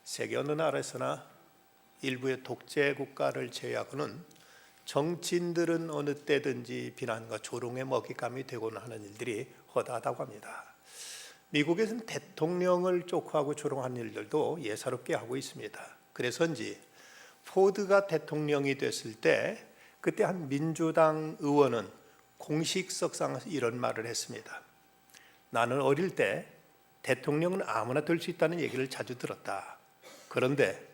세계 어느 나라에서나 일부의 독재 국가를 제외하고는 정치인들은 어느 때든지 비난과 조롱의 먹잇감이 되곤 하는 일들이 허다하다고 합니다. 미국에서는 대통령을 쪽하고 조롱하는 일들도 예사롭게 하고 있습니다. 그래서인지 포드가 대통령이 됐을 때 그때 한 민주당 의원은 공식석상에서 이런 말을 했습니다. 나는 어릴 때 대통령은 아무나 될 수 있다는 얘기를 자주 들었다. 그런데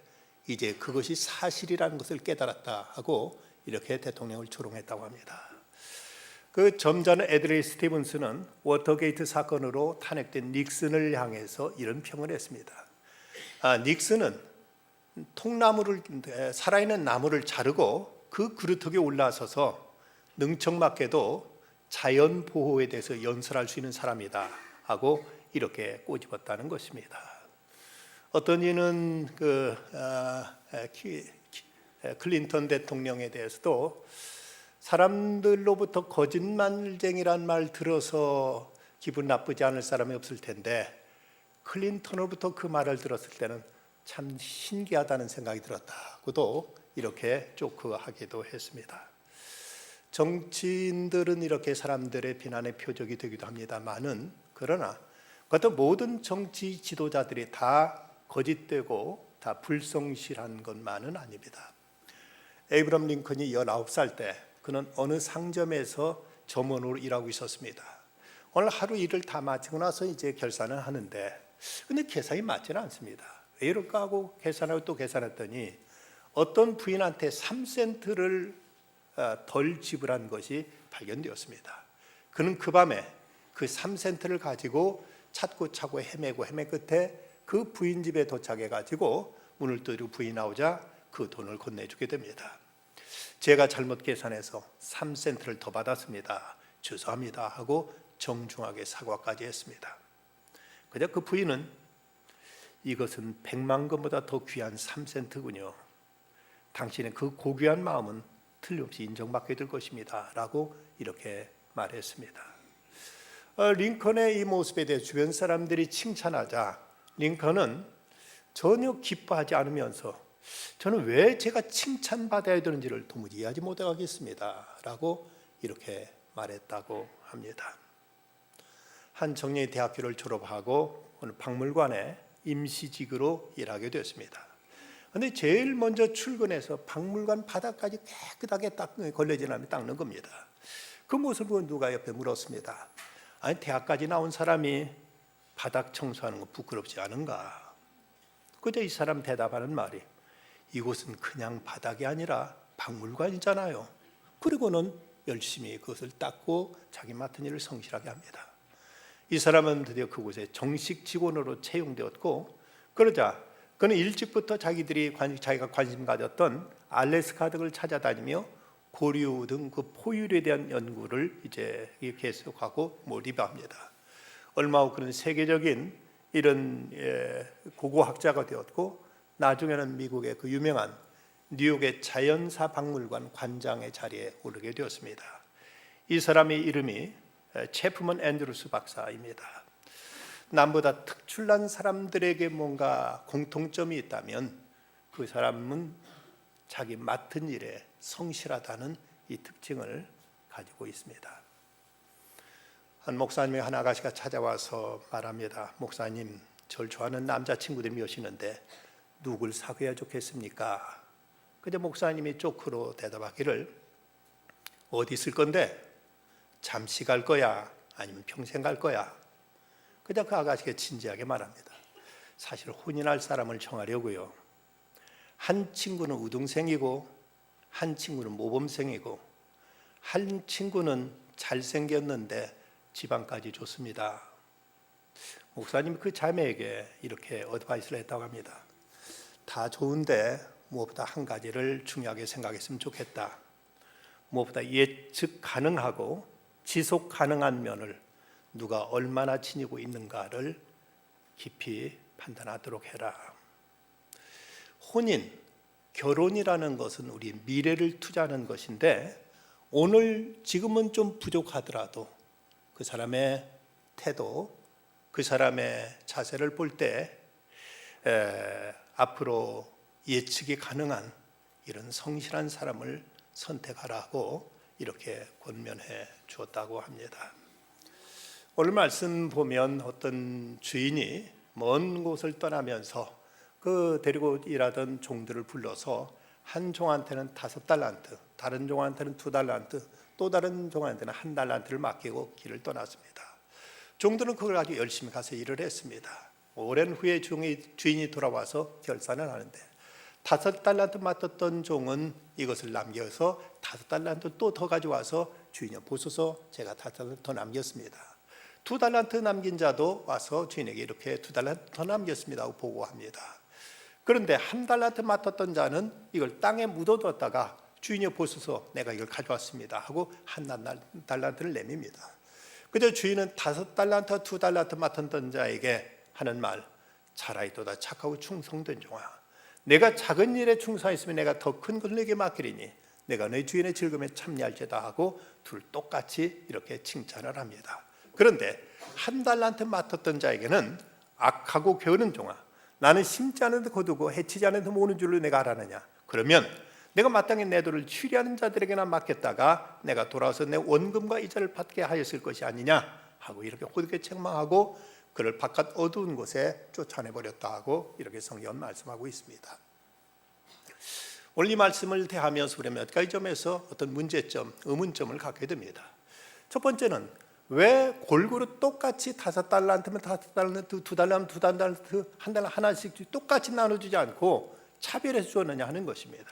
이제 그것이 사실이라는 것을 깨달았다 하고 이렇게 대통령을 조롱했다고 합니다. 그 점잖은 애드리 스티븐스는 워터게이트 사건으로 탄핵된 닉슨을 향해서 이런 평을 했습니다. 닉슨은 통나무를 살아있는 나무를 자르고 그 그루터기에 올라서서 능청맞게도 자연 보호에 대해서 연설할 수 있는 사람이다 하고 이렇게 꼬집었다는 것입니다. 어떤 이는 클린턴 대통령에 대해서도 사람들로부터 거짓말쟁이란 말 들어서 기분 나쁘지 않을 사람이 없을 텐데 클린턴으로부터 그 말을 들었을 때는 참 신기하다는 생각이 들었다고도 이렇게 조크하기도 했습니다. 정치인들은 이렇게 사람들의 비난의 표적이 되기도 합니다만은 그러나 그것도 모든 정치 지도자들이 다 거짓되고 다 불성실한 것만은 아닙니다. 에이브럼 링컨이 19살 때 그는 어느 상점에서 점원으로 일하고 있었습니다. 오늘 하루 일을 다 마치고 나서 이제 결산을 하는데 근데 계산이 맞지는 않습니다. 왜 이럴까 하고 계산하고 또 계산했더니 어떤 부인한테 3센트를 덜 지불한 것이 발견되었습니다. 그는 그 밤에 그 3센트를 가지고 찾고 헤매고 끝에 그 부인 집에 도착해 가지고 문을 두드리고 부인이 나오자 그 돈을 건네주게 됩니다. 제가 잘못 계산해서 3센트를 더 받았습니다. 죄송합니다 하고 정중하게 사과까지 했습니다. 그저 그 부인은 이것은 100만 건보다 더 귀한 3센트군요. 당신의 그 고귀한 마음은 틀림없이 인정받게 될 것입니다 라고 이렇게 말했습니다. 링컨의 이 모습에 대해 주변 사람들이 칭찬하자 링컨은 전혀 기뻐하지 않으면서 저는 왜 제가 칭찬받아야 되는지를 도무지 이해하지 못하겠습니다 라고 이렇게 말했다고 합니다. 한 청년이 대학교를 졸업하고 어느 박물관에 임시직으로 일하게 됐습니다. 그런데 제일 먼저 출근해서 박물관 바닥까지 깨끗하게 걸레질 하며 닦는 겁니다. 그 모습을 보고 누가 옆에 물었습니다. 아니 대학까지 나온 사람이 바닥 청소하는 거 부끄럽지 않은가? 그때 이 사람 대답하는 말이 이곳은 그냥 바닥이 아니라 박물관이잖아요. 그리고는 열심히 그것을 닦고 자기 맡은 일을 성실하게 합니다. 이 사람은 드디어 그곳에 정식 직원으로 채용되었고 그러자 그는 일찍부터 자기가 관심 가졌던 알래스카 등을 찾아다니며 고류 등 그 포유류에 대한 연구를 이제 계속하고 몰입합니다. 얼마 후 그는 세계적인 이런 고고학자가 되었고 나중에는 미국의 그 유명한 뉴욕의 자연사 박물관 관장의 자리에 오르게 되었습니다. 이 사람의 이름이 체프먼 앤드루스 박사입니다. 남보다 특출난 사람들에게 뭔가 공통점이 있다면 그 사람은 자기 맡은 일에 성실하다는 이 특징을 가지고 있습니다. 한 목사님의 한 아가씨가 찾아와서 말합니다. 목사님, 저를 좋아하는 남자친구들이 몇이는데 누굴 사귀어야 좋겠습니까? 그때 목사님이 조크로 대답하기를 어디 있을 건데? 잠시 갈 거야? 아니면 평생 갈 거야? 그때 그 아가씨가 진지하게 말합니다. 사실 혼인할 사람을 정하려고요. 한 친구는 우등생이고 한 친구는 모범생이고 한 친구는 잘생겼는데 지방까지 좋습니다. 목사님이 그 자매에게 이렇게 어드바이스를 했다고 합니다. 다 좋은데 무엇보다 한 가지를 중요하게 생각했으면 좋겠다. 무엇보다 예측 가능하고 지속 가능한 면을 누가 얼마나 지니고 있는가를 깊이 판단하도록 해라. 혼인, 결혼이라는 것은 우리 미래를 투자하는 것인데 오늘 지금은 좀 부족하더라도 그 사람의 태도, 그 사람의 자세를 볼 때 앞으로 예측이 가능한 이런 성실한 사람을 선택하라고 이렇게 권면해 주었다고 합니다. 오늘 말씀 보면 어떤 주인이 먼 곳을 떠나면서 그 데리고 일하던 종들을 불러서 한 종한테는 5달란트, 다른 종한테는 2달란트, 또 다른 종한테는 1달란트를 맡기고 길을 떠났습니다. 종들은 그걸 아주 열심히 가서 일을 했습니다. 오랜 후에 주인이 돌아와서 결산을 하는데 5달란트 맡았던 종은 이것을 남겨서 5달란트 또 더 가져와서 주인이 보소서 제가 5달란트 더 남겼습니다. 2달란트 남긴 자도 와서 주인에게 이렇게 2달란트 더 남겼습니다 하고 보고합니다. 그런데 1달란트 맡았던 자는 이걸 땅에 묻어뒀다가 주인이 보소서 내가 이걸 가져왔습니다 하고 1달란트를 내밉니다. 그저 주인은 5달란트 2달란트 맡았던 자에게 하는 말, 잘하이도다 착하고 충성된 종아, 내가 작은 일에 충성했으면 내가 더 큰 것을 내게 맡기리니 내가 내 주인의 즐거움에 참여할지다 하고 둘 똑같이 이렇게 칭찬을 합니다. 그런데 1달란트 맡았던 자에게는 악하고 게으른 종아, 나는 심지 않은 데 거두고 해치지 않은 데 모으는 줄로 내가 알았느냐. 그러면 내가 마땅히 내 돈을 취리하는 자들에게나 맡겼다가 내가 돌아와서 내 원금과 이자를 받게 하였을 것이 아니냐 하고 이렇게 호되게 책망하고 그를 바깥 어두운 곳에 쫓아내버렸다 하고 이렇게 성경은 말씀하고 있습니다. 오늘 이 말씀을 대하면서 우리 몇 가지 점에서 어떤 문제점, 의문점을 갖게 됩니다. 첫 번째는 왜 골고루 똑같이 5달란트면 5달란트, 2달란트, 2달란트, 1달란트 하나씩 똑같이 나눠주지 않고 차별해서 주었느냐 하는 것입니다.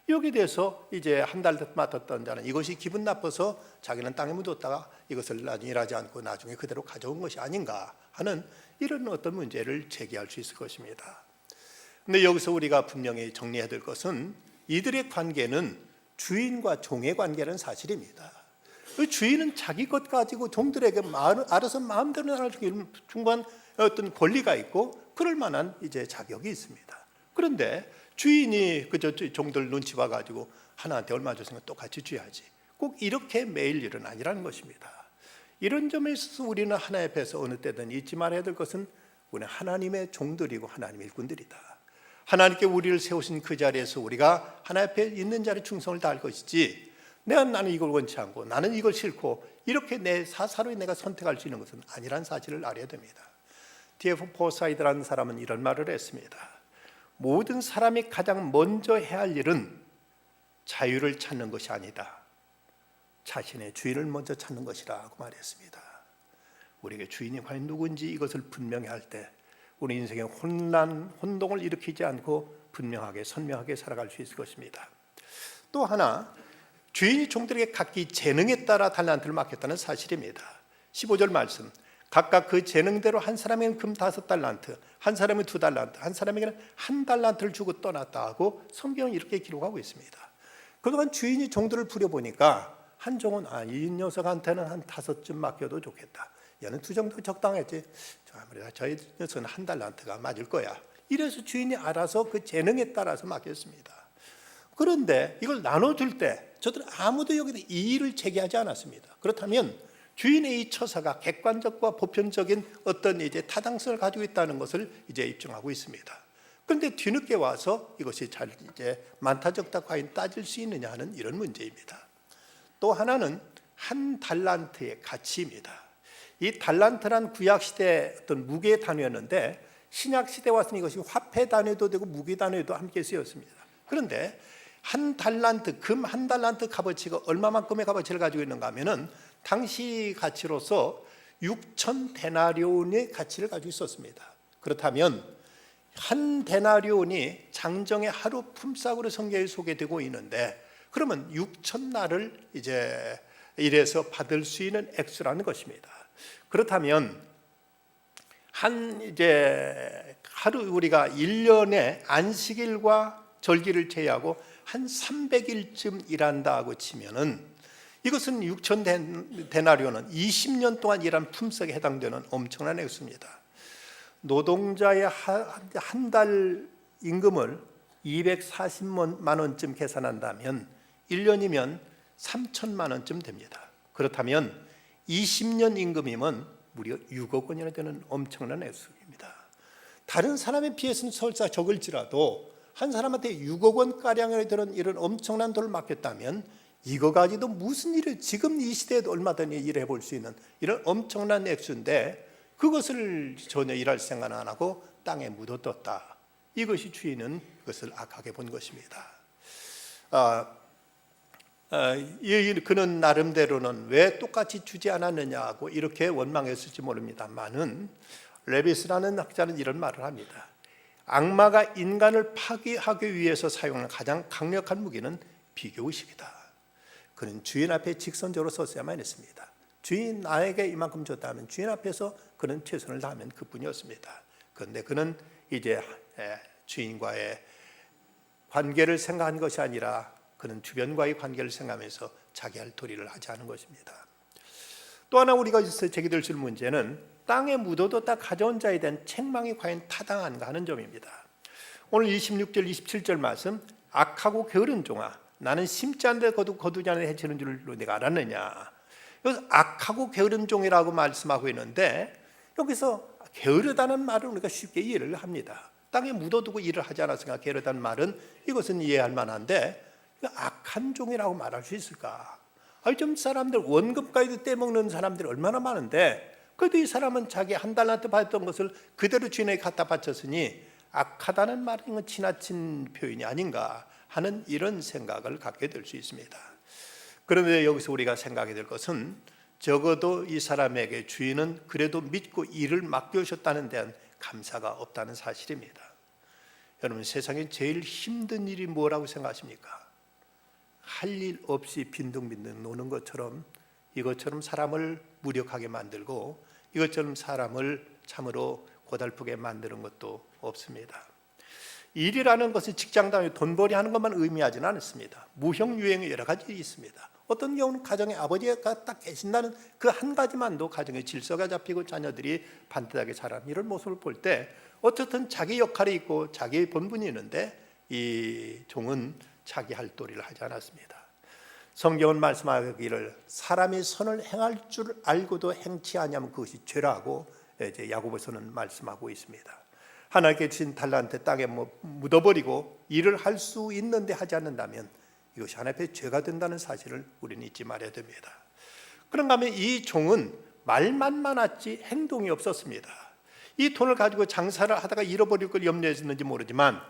여기에 대해서 이제 1달란트 맡았던 자는 이것이 기분 나빠서 자기는 땅에 묻었다가 이것을 나중에 일하지 않고 나중에 그대로 가져온 것이 아닌가 하는 이런 어떤 문제를 제기할 수 있을 것입니다. 그런데 여기서 우리가 분명히 정리해야 될 것은 이들의 관계는 주인과 종의 관계는 사실입니다. 그 주인은 자기 것 가지고 종들에게 알아서 마음대로 나눌 수 있는 충분한 어떤 권리가 있고 그럴 만한 이제 자격이 있습니다. 그런데 주인이 그저 종들 눈치 봐가지고 하나한테 얼마 줬으니까 똑같이 줘야지. 꼭 이렇게 매일 일은 아니라는 것입니다. 이런 점에 있어서 우리는 하나님 앞에서 어느 때든 잊지 말아야 될 것은 우리는 하나님의 종들이고 하나님의 일꾼들이다. 하나님께 우리를 세우신 그 자리에서 우리가 하나님 앞에 있는 자리에 충성을 다할 것이지 나는 이걸 원치 않고 나는 이걸 싫고 이렇게 내 사사로이 내가 선택할 수 있는 것은 아니란 사실을 알아야 됩니다. D.F. 포사이드라는 사람은 이런 말을 했습니다. 모든 사람이 가장 먼저 해야 할 일은 자유를 찾는 것이 아니다. 자신의 주인을 먼저 찾는 것이라고 말했습니다. 우리에게 주인이 과연 누구인지 이것을 분명히 할 때 우리 인생의 혼동을 일으키지 않고 분명하게 선명하게 살아갈 수 있을 것입니다. 또 하나, 주인이 종들에게 각기 재능에 따라 달란트를 맡겼다는 사실입니다. 15절 말씀, 각각 그 재능대로 한 사람에게는 금 5달란트, 한 사람은 2달란트, 한 사람에게는 1달란트를 주고 떠났다 하고 성경은 이렇게 기록하고 있습니다. 그동안 주인이 종들을 부려보니까 한 종은 이 녀석한테는 한 5쯤 맡겨도 좋겠다. 얘는 2 정도 적당했지. 아무래도 저희 녀석은 1달란트가 맞을 거야. 이래서 주인이 알아서 그 재능에 따라서 맡겼습니다. 그런데 이걸 나눠줄 때 저들은 아무도 여기서 이의를 제기하지 않았습니다. 그렇다면 주인의 이 처사가 객관적과 보편적인 어떤 이제 타당성을 가지고 있다는 것을 이제 입증하고 있습니다. 그런데 뒤늦게 와서 이것이 잘 이제 많다 적다 과연 따질 수 있느냐 하는 이런 문제입니다. 또 하나는 1달란트의 가치입니다. 이 달란트란 구약 시대 어떤 무게 단위였는데 신약 시대 와서는 이것이 화폐 단위도 되고 무게 단위도 함께 쓰였습니다. 그런데 1달란트, 금 1달란트 값어치가 얼마만큼의 값어치를 가지고 있는가 하면은 당시 가치로서 6,000데나리온의 가치를 가지고 있었습니다. 그렇다면 1데나리온이 장정의 하루 품삯으로 성경에 소개되고 있는데 그러면 6,000날을 이제 이래서 받을 수 있는 액수라는 것입니다. 그렇다면 이제 하루 우리가 1년에 안식일과 절기를 제외하고 한 300일쯤 일한다고 치면은 이것은 6,000데나리온은 20년 동안 일한 품삯에 해당되는 엄청난 액수입니다. 노동자의 한 달 임금을 240만 원쯤 계산한다면 1년이면 3천만 원쯤 됩니다. 그렇다면 20년 임금이면 무려 6억 원이나 되는 엄청난 액수입니다. 다른 사람에 비해서는 설사 적을지라도 한 사람한테 6억 원 가량을 드는 이런 엄청난 돈을 맡겼다면 이거 가지고 무슨 일을 지금 이 시대에도 얼마든지 일해 볼 수 있는 이런 엄청난 액수인데 그것을 전혀 일할 생각 안 하고 땅에 묻어뒀다. 이것이 주인은 그것을 악하게 본 것입니다. 그는 나름대로는 왜 똑같이 주지 않았느냐고 이렇게 원망했을지 모릅니다만은 레비스라는 학자는 이런 말을 합니다. 악마가 인간을 파괴하기 위해서 사용하는 가장 강력한 무기는 비교의식이다. 그는 주인 앞에 직선적으로 섰어야만 했습니다. 주인 나에게 이만큼 줬다면 주인 앞에서 그는 최선을 다하면 그뿐이었습니다. 그런데 그는 이제 주인과의 관계를 생각한 것이 아니라 그는 주변과의 관계를 생각하면서 자기 할 도리를 하지 않은 것입니다. 또 하나 우리가 제기될 수 있는 문제는 땅에 묻어뒀다 가져온 자에 대한 책망이 과연 타당한가 하는 점입니다. 오늘 26절 27절 말씀, 악하고 게으른 종아 나는 심지 않는데 거두지 않는 해치는 줄로 내가 알았느냐. 여기서 악하고 게으른 종이라고 말씀하고 있는데 여기서 게으르다는 말은 우리가 쉽게 이해를 합니다. 땅에 묻어두고 일을 하지 않았으니까 게으르다는 말은 이것은 이해할 만한데 악한 종이라고 말할 수 있을까? 좀 사람들 원금까지도 떼먹는 사람들이 얼마나 많은데 그래도 이 사람은 자기 한 달란트 받았던 것을 그대로 주인에게 갖다 바쳤으니 악하다는 말은 지나친 표현이 아닌가 하는 이런 생각을 갖게 될 수 있습니다. 그런데 여기서 우리가 생각해야 될 것은 적어도 이 사람에게 주인은 그래도 믿고 일을 맡겨주셨다는 데는 감사가 없다는 사실입니다. 여러분 세상에 제일 힘든 일이 뭐라고 생각하십니까? 할 일 없이 빈둥빈둥 노는 것처럼 이것처럼 사람을 무력하게 만들고 이것처럼 사람을 참으로 고달프게 만드는 것도 없습니다. 일이라는 것은 직장다니며 돈벌이 하는 것만 의미하지는 않습니다. 무형유형의 여러 가지 있습니다. 어떤 경우는 가정에 아버지가 딱 계신다는 그 한 가지만도 가정의 질서가 잡히고 자녀들이 반듯하게 자라는 이런 모습을 볼 때 어쨌든 자기 역할이 있고 자기의 본분이 있는데 이 종은 자기 할 도리를 하지 않았습니다. 성경은 말씀하기를 사람이 선을 행할 줄 알고도 행치 아니하면 그것이 죄라고 이제 야고보서는 말씀하고 있습니다. 하나님께 주신 달란트 땅에 묻어버리고 일을 할 수 있는데 하지 않는다면 이것이 하나님 앞에 죄가 된다는 사실을 우리는 잊지 말아야 됩니다. 그런가 하면 이 종은 말만 많았지 행동이 없었습니다. 이 돈을 가지고 장사를 하다가 잃어버릴 걸 염려했는지 모르지만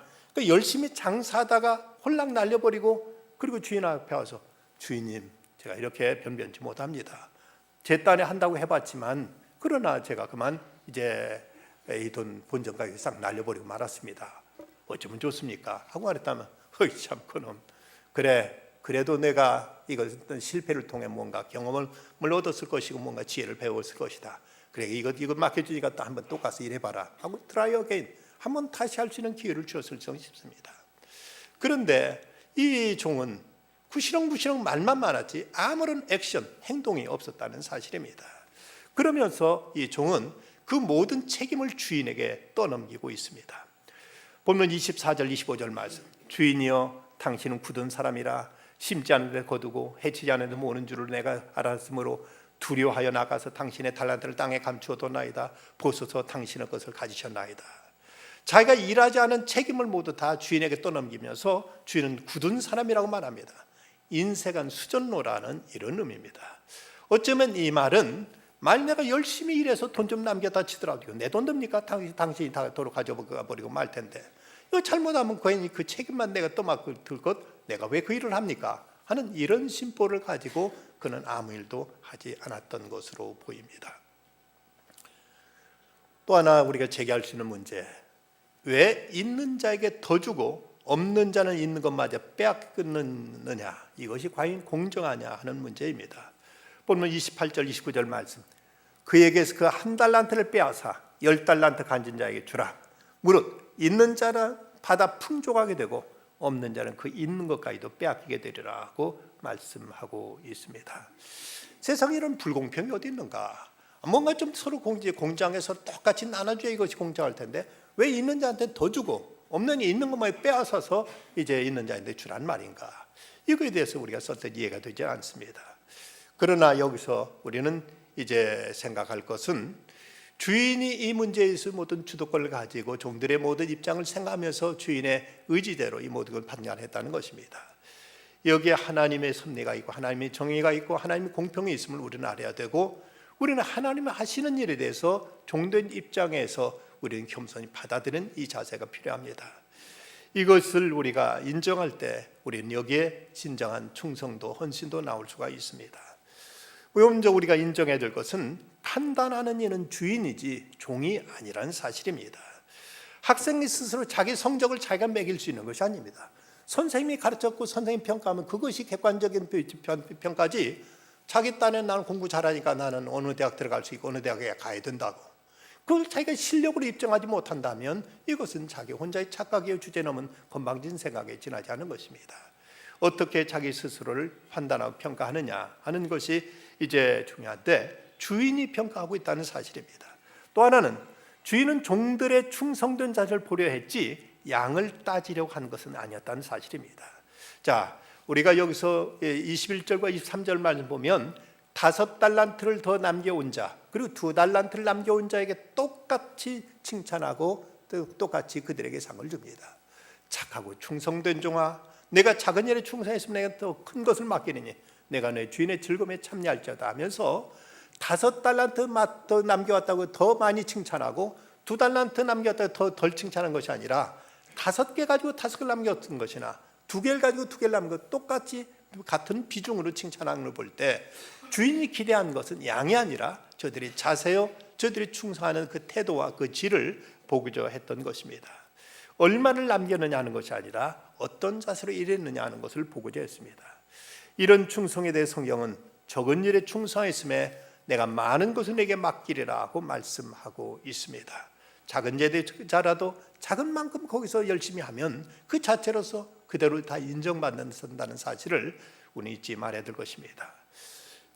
열심히 장사하다가 홀랑 날려버리고 그리고 주인 앞에 와서 주인님 제가 이렇게 변변치 못합니다. 제 딴에 한다고 해봤지만 그러나 제가 그만 이제 이 돈 본전가게 싹 날려버리고 말았습니다. 어쩌면 좋습니까? 하고 말했다면 참 그놈 그래 그래도 내가 이것은 실패를 통해 뭔가 경험을 얻었을 것이고 뭔가 지혜를 배웠을 것이다. 그래 이것 맡겨주니까 또 한번 또 가서 일해봐라 하고 트라이 어게인 한번 다시 할 수 있는 기회를 주었을 싶습니다. 그런데 이 종은 구시렁구시렁 말만 많았지 아무런 액션, 행동이 없었다는 사실입니다. 그러면서 이 종은 그 모든 책임을 주인에게 떠넘기고 있습니다. 보면 24절 25절 말씀 주인이여 당신은 굳은 사람이라 심지 않은 데 거두고 해치지 않은 데 모으는 줄을 내가 알았으므로 두려워하여 나가서 당신의 달란트를 땅에 감추어뒀나이다. 보소서 당신의 것을 가지셨나이다. 자기가 일하지 않은 책임을 모두 다 주인에게 떠넘기면서 주인은 굳은 사람이라고 말합니다. 인색한 수전노라는 이런 의미입니다. 어쩌면 이 말은 만약 내가 열심히 일해서 돈 좀 남겨다 치더라도 내 돈 됩니까? 당신이 다 도로 가져버리고 말 텐데 이거 잘못하면 괜히 그 책임만 내가 떠맡을 것 내가 왜 그 일을 합니까? 하는 이런 심보를 가지고 그는 아무 일도 하지 않았던 것으로 보입니다. 또 하나 우리가 제기할 수 있는 문제, 왜 있는 자에게 더 주고 없는 자는 있는 것마저 빼앗느냐, 이것이 과연 공정하냐 하는 문제입니다. 보면 28절 29절 말씀 그에게서 그 한 달란트를 빼앗아 10달란트 가진 자에게 주라. 무릇 있는 자는 받아 풍족하게 되고 없는 자는 그 있는 것까지도 빼앗기게 되리라고 말씀하고 있습니다. 세상에 이런 불공평이 어디 있는가? 뭔가 좀 서로 공장에서 똑같이 나눠줘야 이것이 공정할 텐데 왜 있는 자한테 더 주고 없는 이 있는 것만 빼앗아서 이제 있는 자한테 주란 말인가? 이거에 대해서 우리가 썩 이해가 되지 않습니다. 그러나 여기서 우리는 이제 생각할 것은 주인이 이 문제에 있어 모든 주도권을 가지고 종들의 모든 입장을 생각하면서 주인의 의지대로 이 모든 걸 판단했다는 것입니다. 여기에 하나님의 섭리가 있고 하나님의 정의가 있고 하나님의 공평이 있음을 우리는 알아야 되고, 우리는 하나님이 하시는 일에 대해서 종된 입장에서 우리는 겸손히 받아들이는 이 자세가 필요합니다. 이것을 우리가 인정할 때 우리는 여기에 진정한 충성도, 헌신도 나올 수가 있습니다. 먼저 우리가 인정해야 될 것은 판단하는 이는 주인이지 종이 아니라는 사실입니다. 학생이 스스로 자기 성적을 자기가 매길 수 있는 것이 아닙니다. 선생님이 가르쳤고 선생님 평가하면 그것이 객관적인 평가지, 자기 딴에 나는 공부 잘하니까 나는 어느 대학 들어갈 수 있고 어느 대학에 가야 된다고 그걸 자기가 실력으로 입증하지 못한다면 이것은 자기 혼자의 착각이요 주제넘은 건방진 생각에 지나지 않은 것입니다. 어떻게 자기 스스로를 판단하고 평가하느냐 하는 것이 이제 중요한데, 주인이 평가하고 있다는 사실입니다. 또 하나는 주인은 종들의 충성된 자세를 보려 했지 양을 따지려고 한 것은 아니었다는 사실입니다. 자, 우리가 여기서 21절과 23절 말씀 보면 5달란트를 더 남겨온 자, 그리고 2달란트를 남겨온 자에게 똑같이 칭찬하고 똑같이 그들에게 상을 줍니다. 착하고 충성된 종아, 내가 작은 일에 충성했으면 내가 더 큰 것을 맡기느니 내가 내 주인의 즐거움에 참여할지어다 하면서 5달란트 더 남겨왔다고 더 많이 칭찬하고 2달란트 남겨왔다고 더 덜 칭찬한 것이 아니라 5개 가지고 5개를 남겼던 것이나 2개를 가지고 2개를 남긴 것 똑같이 같은 비중으로 칭찬하는 걸 볼 때 주인이 기대한 것은 양이 아니라 저들의 자세요, 저들이 충성하는 그 태도와 그 질을 보고자 했던 것입니다. 얼마를 남겼느냐 하는 것이 아니라 어떤 자세로 일했느냐 하는 것을 보고자 했습니다. 이런 충성에 대해 성경은 적은 일에 충성했음에 내가 많은 것을 내게 맡기리라고 말씀하고 있습니다. 작은 제자라도 작은 만큼 거기서 열심히 하면 그 자체로서 그대로 다 인정받는다는 사실을 우리는 잊지 말아야 될 것입니다.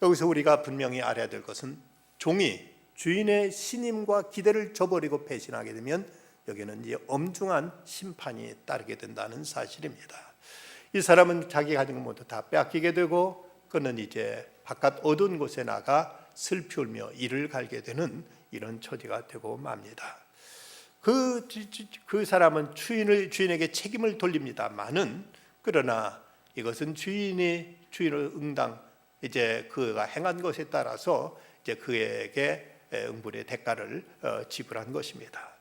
여기서 우리가 분명히 알아야 될 것은 종이 주인의 신임과 기대를 저버리고 배신하게 되면 여기는 이제 엄중한 심판이 따르게 된다는 사실입니다. 이 사람은 자기 가진 것 모두 다 빼앗기게 되고 그는 이제 바깥 어두운 곳에 나가 슬피 울며 이를 갈게 되는 이런 처지가 되고 맙니다. 그 사람은 주인에게 책임을 돌립니다만은, 그러나 이것은 주인을 응당 이제 그가 행한 것에 따라서 이제 그에게 응불의 대가를 지불한 것입니다.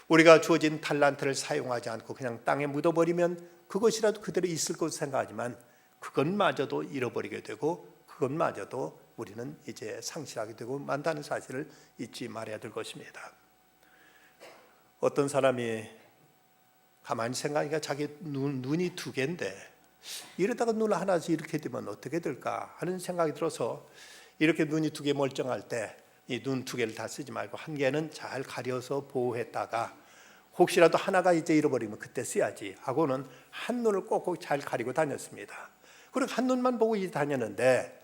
우리가 주어진 달란트를 사용하지 않고 그냥 땅에 묻어버리면 그것이라도 그대로 있을 것으로 생각하지만 그것마저도 잃어버리게 되고 그것마저도 우리는 이제 상실하게 되고 만다는 사실을 잊지 말아야 될 것입니다. 어떤 사람이 가만히 생각하니까 자기 눈이 2개인데 이러다가 눈 하나씩 이렇게 되면 어떻게 될까 하는 생각이 들어서 이렇게 눈이 2개 멀쩡할 때 이 눈 2개를 다 쓰지 말고 1개는 잘 가려서 보호했다가 혹시라도 하나가 이제 잃어버리면 그때 써야지 하고는 한 눈을 꼭꼭 잘 가리고 다녔습니다. 그리고 한 눈만 보고 다녔는데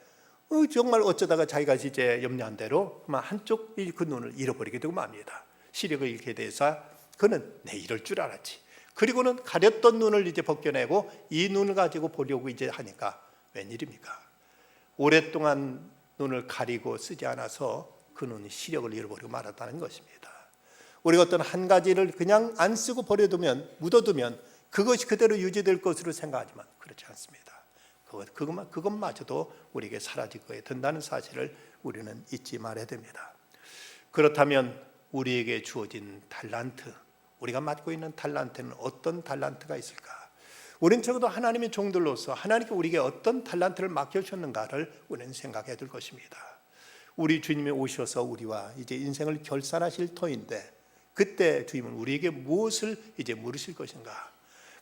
정말 어쩌다가 자기가 이제 염려한 대로 한쪽 그 눈을 잃어버리게 되고 맙니다. 시력을 잃게 돼서 그는 내 이럴 줄 알았지. 그리고는 가렸던 눈을 이제 벗겨내고 이 눈을 가지고 보려고 이제 하니까 웬일입니까? 오랫동안 눈을 가리고 쓰지 않아서 그 눈이 시력을 잃어버리고 말았다는 것입니다. 우리가 어떤 한 가지를 그냥 안 쓰고 버려두면, 묻어두면 그것이 그대로 유지될 것으로 생각하지만 그렇지 않습니다. 그것마저도 우리에게 사라지게 된다는 사실을 우리는 잊지 말아야 됩니다. 그렇다면 우리에게 주어진 달란트, 우리가 맡고 있는 달란트는 어떤 달란트가 있을까? 우리는 적어도 하나님의 종들로서 하나님께 우리에게 어떤 달란트를 맡겨주셨는가를 우리는 생각해야 될 것입니다. 우리 주님이 오셔서 우리와 이제 인생을 결산하실 터인데 그때 주님은 우리에게 무엇을 이제 물으실 것인가?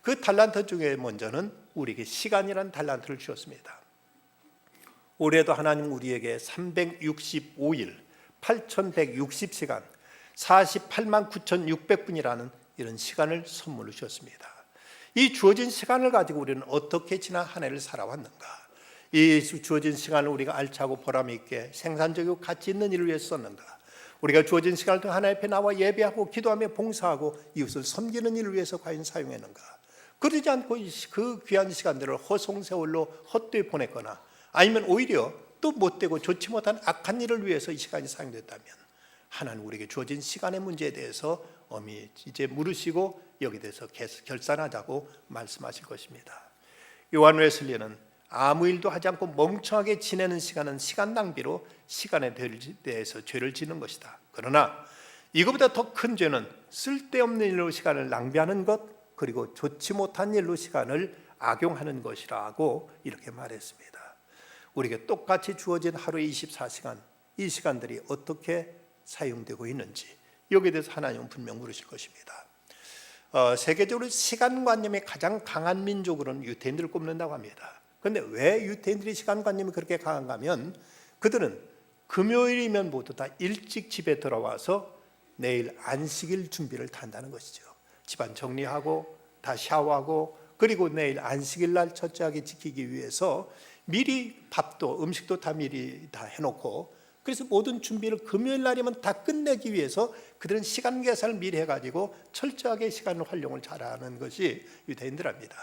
그 달란트 중에 먼저는 우리에게 시간이라는 달란트를 주셨습니다. 올해도 하나님 우리에게 365일 8160시간 48만 9,600분이라는 이런 시간을 선물로 주셨습니다. 이 주어진 시간을 가지고 우리는 어떻게 지난 한 해를 살아왔는가? 이 주어진 시간을 우리가 알차고 보람 있게 생산적이고 가치 있는 일을 위해서 썼는가? 우리가 주어진 시간을 통해 하나님 앞에 나와 예배하고 기도하며 봉사하고 이웃을 섬기는 일을 위해서 과연 사용했는가? 그러지 않고 그 귀한 시간들을 허송세월로 헛되이 보냈거나 아니면 오히려 또 못되고 좋지 못한 악한 일을 위해서 이 시간이 사용됐다면 하나님 우리에게 주어진 시간의 문제에 대해서 엄히 이제 물으시고 여기에 대해서 결산하자고 말씀하실 것입니다. 요한 웨슬리는 아무 일도 하지 않고 멍청하게 지내는 시간은 시간 낭비로 시간에 대해서 죄를 짓는 것이다. 그러나 이것보다 더 큰 죄는 쓸데없는 일로 시간을 낭비하는 것, 그리고 좋지 못한 일로 시간을 악용하는 것이라고 이렇게 말했습니다. 우리에게 똑같이 주어진 하루의 24시간, 이 시간들이 어떻게 사용되고 있는지 여기에 대해서 하나님은 분명 물으실 것입니다. 세계적으로 시간관념이 가장 강한 민족으로는 유대인들을 꼽는다고 합니다. 그런데 왜 유대인들이 시간관념이 그렇게 강한가 하면 그들은 금요일이면 모두 다 일찍 집에 들어와서 내일 안식일 준비를 다 한다는 것이죠. 집안 정리하고 다 샤워하고 그리고 내일 안식일 날 철저하게 지키기 위해서 미리 밥도 음식도 다 미리 다 해놓고, 그래서 모든 준비를 금요일 날이면 다 끝내기 위해서 그들은 시간 계산을 미리 해가지고 철저하게 시간을 활용을 잘하는 것이 유대인들입니다.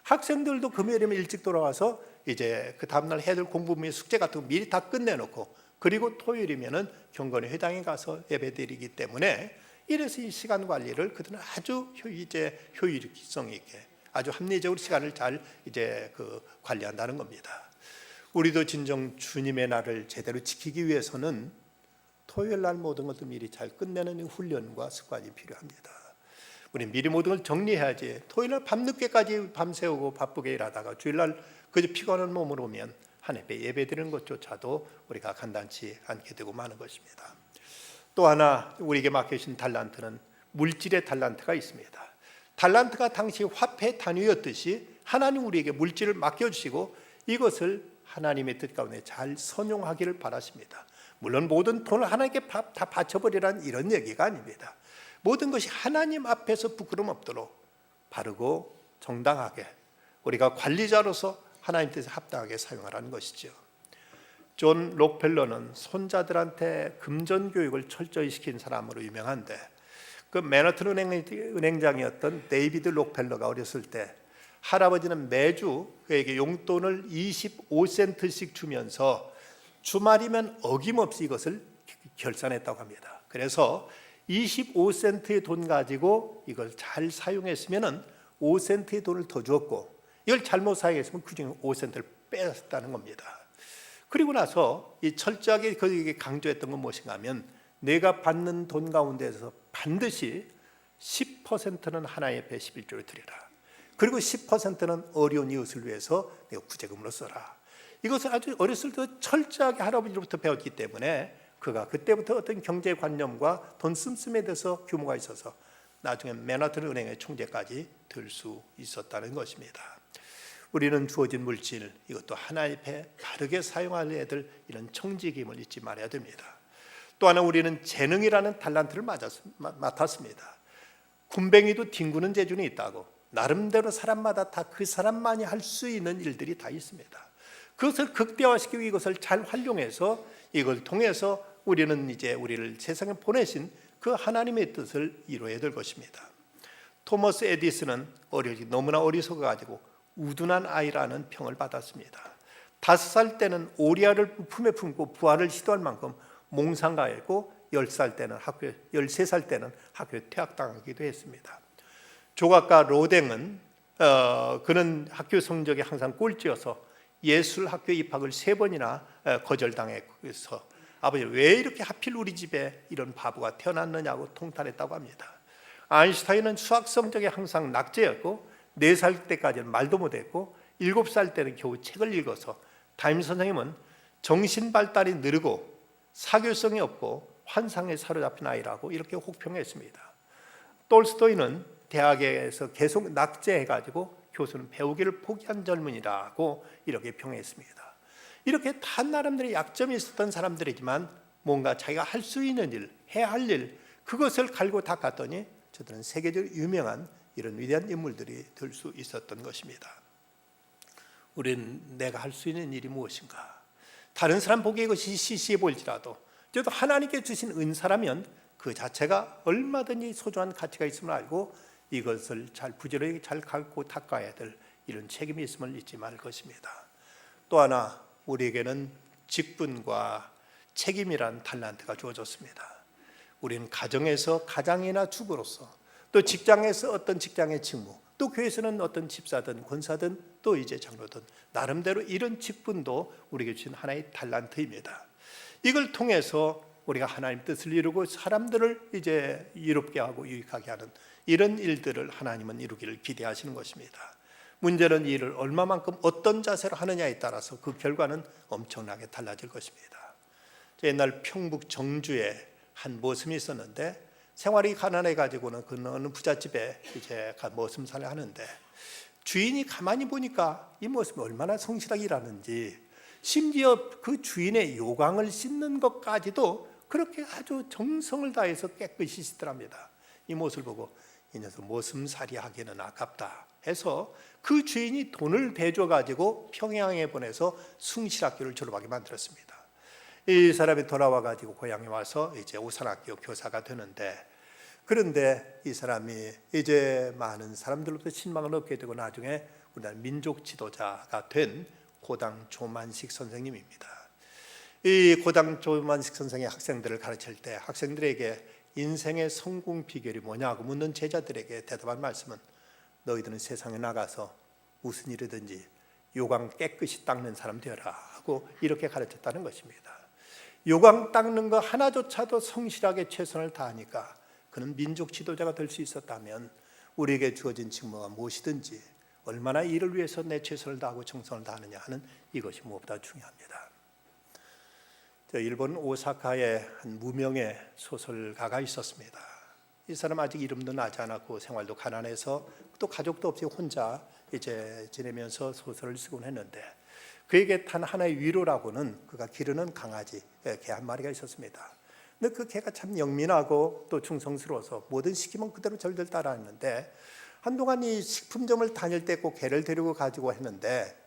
학생들도 금요일이면 일찍 돌아와서 이제 그 다음날 해야 될 공부 및 숙제 같은 거 미리 다 끝내놓고, 그리고 토요일이면은 경건의 회당에 가서 예배드리기 때문에, 이래서 이 시간 관리를 그들은 아주 효율성 있게 아주 합리적으로 시간을 잘 관리한다는 겁니다. 우리도 진정 주님의 날을 제대로 지키기 위해서는 토요일 날 모든 것도 미리 잘 끝내는 훈련과 습관이 필요합니다. 우리 미리 모든 걸 정리해야지 토요일 날 밤늦게까지 밤새우고 바쁘게 일하다가 주일 날 그저 피곤한 몸으로 오면 하나님께 예배드리는 것조차도 우리가 간단치 않게 되고 마는 것입니다. 또 하나 우리에게 맡겨주신 달란트는 물질의 달란트가 있습니다. 달란트가 당시 화폐 단위였듯이 하나님 우리에게 물질을 맡겨주시고 이것을 하나님의 뜻 가운데 잘 선용하기를 바라십니다. 물론 모든 돈을 하나님께 다 바쳐버리라는 이런 얘기가 아닙니다. 모든 것이 하나님 앞에서 부끄럼 없도록 바르고 정당하게 우리가 관리자로서 하나님 뜻에 합당하게 사용하라는 것이죠. 존 록펠러는 손자들한테 금전 교육을 철저히 시킨 사람으로 유명한데, 그 맨하튼 은행장이었던 데이비드 록펠러가 어렸을 때 할아버지는 매주 그에게 용돈을 25센트씩 주면서 주말이면 어김없이 이것을 결산했다고 합니다. 그래서 25센트의 돈 가지고 이걸 잘 사용했으면 5센트의 돈을 더 주었고, 이걸 잘못 사용했으면 그중에 5센트를 뺐다는 겁니다. 그리고 나서 이 철저하게 그에게 강조했던 건 무엇인가 하면, 내가 받는 돈 가운데서 반드시 10%는 하나님 앞에 11조를 드리라. 그리고 10%는 어려운 이웃을 위해서 내가 구제금으로 써라. 이것을 아주 어렸을 때 철저하게 할아버지로부터 배웠기 때문에 그가 그때부터 어떤 경제관념과 돈 씀씀에 대해서 규모가 있어서 나중에 맨하튼 은행의 총재까지 될 수 있었다는 것입니다. 우리는 주어진 물질, 이것도 하나님 앞에 바르게 사용해야 될 이런 청지기임을 잊지 말아야 됩니다. 또 하나 우리는 재능이라는 달란트를 맡았습니다. 군뱅이도 뒹구는 재주는 있다고, 나름대로 사람마다 다 그 사람만이 할 수 있는 일들이 다 있습니다. 그것을 극대화시키고 이것을 잘 활용해서 이걸 통해서 우리는 이제 우리를 세상에 보내신 그 하나님의 뜻을 이루어야 될 것입니다. 토머스 에디슨은 너무나 어리석어가지고 우둔한 아이라는 평을 받았습니다. 5살 때는 오리알을 품에 품고 부활을 시도할 만큼 몽상가였고 13살 때는 학교에 퇴학당하기도 했습니다. 조각가 로댕은 그는 학교 성적이 항상 꼴찌여서 예술학교 입학을 3번이나 거절당해서 아버지 왜 이렇게 하필 우리 집에 이런 바보가 태어났느냐고 통탄했다고 합니다. 아인슈타인은 수학 성적이 항상 낙제였고 4살 때까지는 말도 못했고 7살 때는 겨우 책을 읽어서 담임 선생님은 정신 발달이 느리고 사교성이 없고 환상에 사로잡힌 아이라고 이렇게 혹평했습니다. 톨스토이는 대학에서 계속 낙제해가지고 교수는 배우기를 포기한 젊은이라고 이렇게 평했습니다. 이렇게 다 나름대로 약점이 있었던 사람들이지만 뭔가 자기가 할 수 있는 일, 해야 할 일, 그것을 갈고 닦았더니 저들은 세계적으로 유명한 이런 위대한 인물들이 될 수 있었던 것입니다. 우리는 내가 할 수 있는 일이 무엇인가? 다른 사람 보기에 이것이 시시해 보일지라도 저도 하나님께 주신 은사라면 그 자체가 얼마든지 소중한 가치가 있음을 알고 이것을 부지런히 잘 갖고 닦아야 될 이런 책임이 있음을 잊지 말 것입니다. 또 하나 우리에게는 직분과 책임이란 달란트가 주어졌습니다. 우리는 가정에서 가장이나 주부로서, 또 직장에서 어떤 직장의 직무, 또 교회에서는 어떤 집사든 권사든 또 이제 장로든 나름대로 이런 직분도 우리에게 주신 하나의 달란트입니다. 이걸 통해서 우리가 하나님 뜻을 이루고 사람들을 이제 이롭게 하고 유익하게 하는 이런 일들을 하나님은 이루기를 기대하시는 것입니다. 문제는 이 일을 얼마만큼 어떤 자세로 하느냐에 따라서 그 결과는 엄청나게 달라질 것입니다. 옛날 평북 정주에 한 모습이 있었는데 생활이 가난해 가지고는 그 어느 부잣집에 이제 머슴살을 하는데 주인이 가만히 보니까 이 모습이 얼마나 성실하게 일하는지, 심지어 그 주인의 요강을 씻는 것까지도 그렇게 아주 정성을 다해서 깨끗이 씻더랍니다. 이 모습을 보고 이 녀석 머슴살이 하기는 아깝다 해서 그 주인이 돈을 대줘 가지고 평양에 보내서 숭실학교를 졸업하게 만들었습니다. 이 사람이 돌아와 가지고 고향에 와서 이제 오산학교 교사가 되는데, 그런데 이 사람이 이제 많은 사람들로부터 신망을 얻게 되고 나중에 우리나라 민족 지도자가 된 고당 조만식 선생님입니다. 이 고당 조만식 선생이 학생들을 가르칠 때 학생들에게 인생의 성공 비결이 뭐냐고 묻는 제자들에게 대답한 말씀은 너희들은 세상에 나가서 무슨 일이든지 요강 깨끗이 닦는 사람 되어라 하고 이렇게 가르쳤다는 것입니다. 요강 닦는 거 하나조차도 성실하게 최선을 다하니까 그는 민족 지도자가 될 수 있었다면 우리에게 주어진 직무가 무엇이든지 얼마나 이를 위해서 내 최선을 다하고 정성을 다하느냐 하는 이것이 무엇보다 중요합니다. 일본 오사카에 한 무명의 소설가가 있었습니다. 이 사람 아직 이름도 나지 않았고 생활도 가난해서 또 가족도 없이 혼자 이제 지내면서 소설을 쓰곤 했는데, 그에게 단 하나의 위로라고는 그가 기르는 강아지, 개 한 마리가 있었습니다. 근데 그 개가 참 영민하고 또 충성스러워서 모든 시키면 그대로 절들 따라했는데, 한동안 이 식품점을 다닐 때 꼭 개를 데리고 가지고 했는데,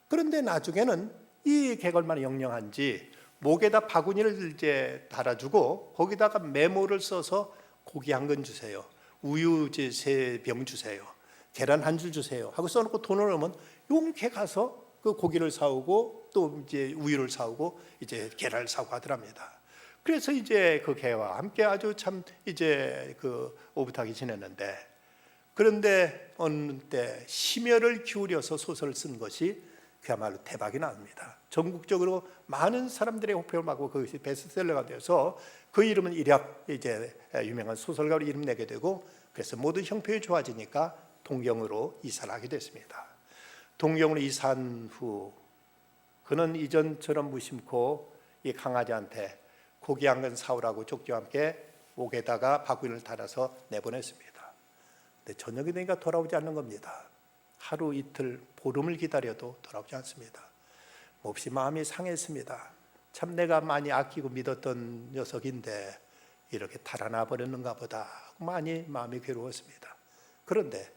그런데 나중에는 이 개가 얼마나 영영한지 목에다 바구니를 이제 달아주고 거기다가 메모를 써서 고기 한 근 주세요, 우유 3병 주세요, 계란 한 줄 주세요 하고 써놓고 돈을 넣으면 용케 가서 그 고기를 사오고 또 이제 우유를 사오고 이제 계란을 사오고 하더랍니다. 그래서 이제 그 개와 함께 아주 참 이제 그 오붓하게 지냈는데, 그런데 어느 때 심혈을 기울여서 소설을 쓴 것이 그야말로 대박이 납니다. 전국적으로 많은 사람들의 호평을 받고 그것이 베스트셀러가 되어서 그 이름은 일약 이제 유명한 소설가로 이름 내게 되고, 그래서 모든 형편이 좋아지니까 동경으로 이사를 하게 됐습니다. 동경으로 이사한 후 그는 이전처럼 무심코 이 강아지한테 고기 한 근 사오라고 쪽지와 함께 목에다가 바구니를 달아서 내보냈습니다. 근데 저녁이 되니까 돌아오지 않는 겁니다. 하루 이틀 보름을 기다려도 돌아오지 않습니다. 몹시 마음이 상했습니다. 참 내가 많이 아끼고 믿었던 녀석인데 이렇게 달아나 버렸는가 보다 많이 마음이 괴로웠습니다. 그런데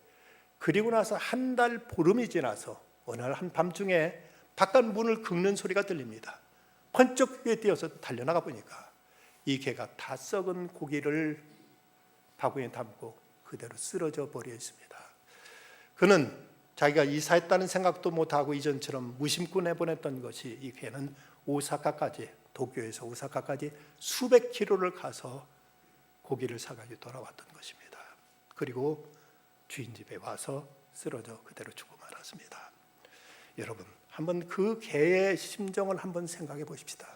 그리고 나서 한 달 보름이 지나서 어느 날 한밤중에 바깥 문을 긁는 소리가 들립니다. 번쩍 뛰어서 달려나가 보니까 이 개가 다 썩은 고기를 바구니에 담고 그대로 쓰러져 버려 있습니다. 그는 자기가 이사했다는 생각도 못하고 이전처럼 무심코 내보냈던 것이, 이 개는 오사카까지, 도쿄에서 오사카까지 수백 킬로를 가서 고기를 사가지고 돌아왔던 것입니다. 그리고 주인 집에 와서 쓰러져 그대로 죽고 말았습니다. 여러분, 한번 그 개의 심정을 한번 생각해 보십시다.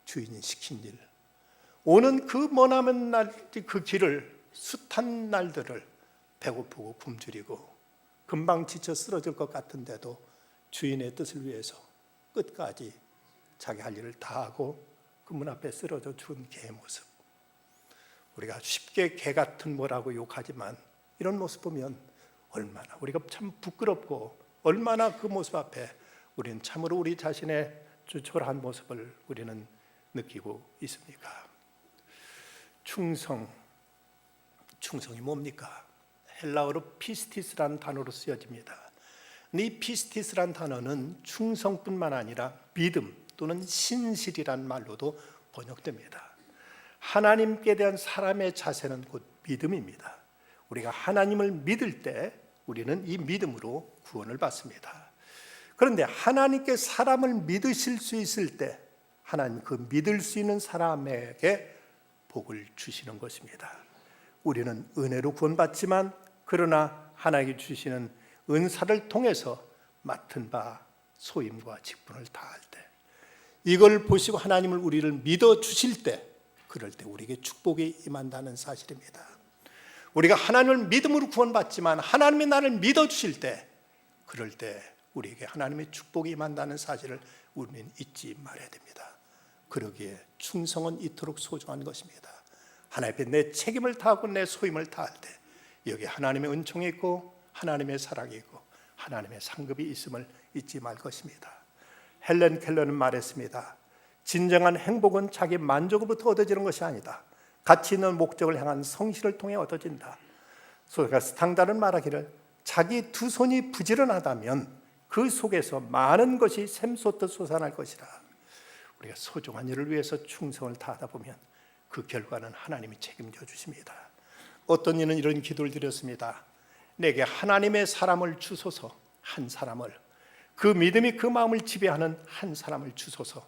주인이 시킨 일, 오는 그 머나먼 날 그 길을 숱한 날들을 배고프고 굶주리고 금방 지쳐 쓰러질 것 같은데도 주인의 뜻을 위해서 끝까지 자기 할 일을 다 하고 그 문 앞에 쓰러져 죽은 개의 모습. 우리가 쉽게 개 같은 뭐라고 욕하지만 이런 모습 보면 얼마나 우리가 참 부끄럽고 얼마나 그 모습 앞에 우리는 참으로 우리 자신의 초라한 모습을 우리는 느끼고 있습니까? 충성이 뭡니까? 헬라어로 피스티스라는 단어로 쓰여집니다. 이 피스티스라는 단어는 충성뿐만 아니라 믿음 또는 신실이라는 말로도 번역됩니다. 하나님께 대한 사람의 자세는 곧 믿음입니다. 우리가 하나님을 믿을 때 우리는 이 믿음으로 구원을 받습니다. 그런데 하나님께 사람을 믿으실 수 있을 때 하나님 그 믿을 수 있는 사람에게 복을 주시는 것입니다. 우리는 은혜로 구원받지만 그러나 하나님께 주시는 은사를 통해서 맡은 바 소임과 직분을 다할 때, 이걸 보시고 하나님을 우리를 믿어 주실 때, 그럴 때 우리에게 축복이 임한다는 사실입니다. 우리가 하나님을 믿음으로 구원받지만 하나님이 나를 믿어 주실 때, 그럴 때 우리에게 하나님의 축복이 임한다는 사실을 우리는 잊지 말아야 됩니다. 그러기에 충성은 이토록 소중한 것입니다. 하나님 앞에 내 책임을 다하고 내 소임을 다할 때 여기 하나님의 은총이 있고 하나님의 사랑이 있고 하나님의 상급이 있음을 잊지 말 것입니다. 헬렌 켈러는 말했습니다. 진정한 행복은 자기 만족으로부터 얻어지는 것이 아니다. 가치 있는 목적을 향한 성실을 통해 얻어진다. 소가 스탕다는 말하기를 자기 두 손이 부지런하다면 그 속에서 많은 것이 샘솟듯 솟아날 것이라. 우리가 소중한 일을 위해서 충성을 다하다 보면 그 결과는 하나님이 책임져 주십니다. 어떤 이는 이런 기도를 드렸습니다. 내게 하나님의 사람을 주소서, 한 사람을, 그 믿음이 그 마음을 지배하는 한 사람을 주소서.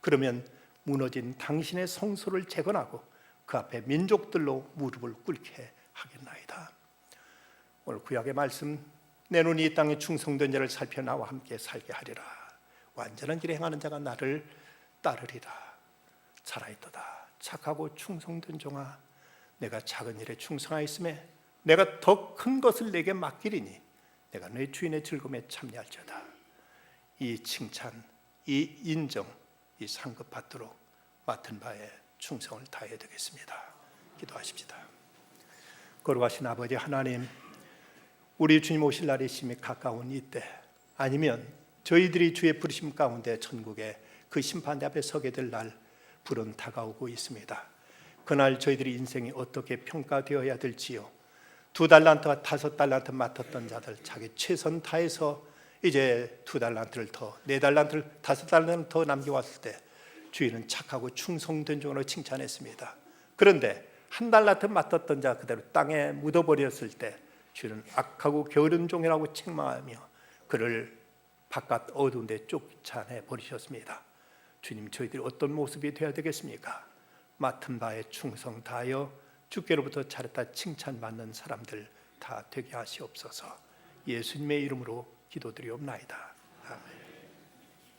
그러면 무너진 당신의 성소를 재건하고 그 앞에 민족들로 무릎을 꿇게 하겠나이다. 오늘 구약의 말씀, 내 눈이 이 땅에 충성된 자를 살펴 나와 함께 살게 하리라. 완전한 길에 행하는 자가 나를 따르리라. 살아있도다. 착하고 충성된 종아, 내가 작은 일에 충성하였음에 내가 더 큰 것을 내게 맡기리니 내가 내 주인의 즐거움에 참여할지어다. 이 칭찬, 이 인정, 이 상급 받도록 맡은 바에 충성을 다해야 되겠습니다. 기도하십시다. 거룩하신 아버지 하나님, 우리 주님 오실 날이 심히 가까운 이때, 아니면 저희들이 주의 부르심 가운데 천국의 그 심판대 앞에 서게 될 날 불은 다가오고 있습니다. 그날 저희들의 인생이 어떻게 평가되어야 될지요. 2달란트와 5달란트 맡았던 자들 자기 최선 다해서 이제 2달란트를 더, 4달란트를 5달란트를 더 남겨왔을 때 주인은 착하고 충성된 종으로 칭찬했습니다. 그런데 1달란트 맡았던 자 그대로 땅에 묻어버렸을 때 주인은 악하고 게으른 종이라고 책망하며 그를 바깥 어두운 데 쫓아내 버리셨습니다. 주님, 저희들이 어떤 모습이 되어야 되겠습니까? 맡은 바에 충성 다하여 주께로부터 잘했다 칭찬받는 사람들 다 되게 하시옵소서. 예수님의 이름으로 기도드리옵나이다.